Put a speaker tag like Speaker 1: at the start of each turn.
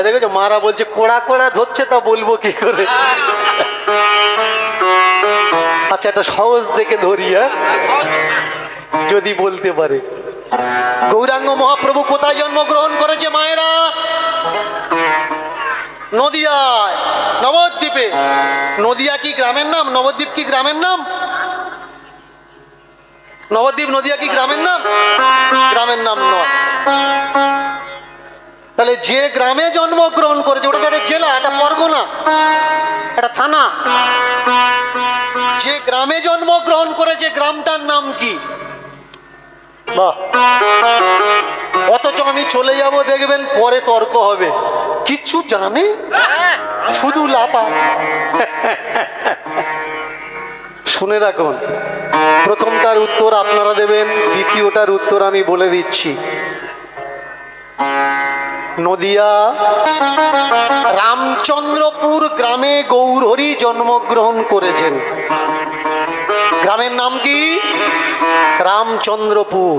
Speaker 1: দেখেছো মারা বলছে কোড়া কোড়া ধরছে, তা বলবো কি করে। আচ্ছা একটা সহজ দেখে ধরি, যদি বলতে পারে। গৌরাঙ্গ মহাপ্রভু কোথায় জন্মগ্রহণ করেছে মায়েরা? নদিয়ায়, নবদ্বীপে। নদিয়া কি গ্রামের নাম? নবদ্বীপ কি গ্রামের নাম? নবদ্বীপ নদিয়া কি গ্রামের নাম? গ্রামের নাম নয়। তাহলে যে গ্রামে জন্মগ্রহণ করেছে ওটা একটা জেলা, একটা পরগনা, একটা থানা। যে গ্রামে জন্মগ্রহণ করেছে গ্রামটার নাম কি? বাহ! অথচ আমি চলে যাব, দেখবেন পরে তর্ক হবে, কিচ্ছু জানে, শুধু লাপা। শুনে রাখুন, প্রথমটার উত্তর আপনারা দেবেন, দ্বিতীয়টার উত্তর আমি বলে দিচ্ছি। নদিয়া রামচন্দ্রপুর গ্রামে গৌরহরি জন্মগ্রহণ করেছেন। গ্রামের নাম কি? রামচন্দ্রপুর।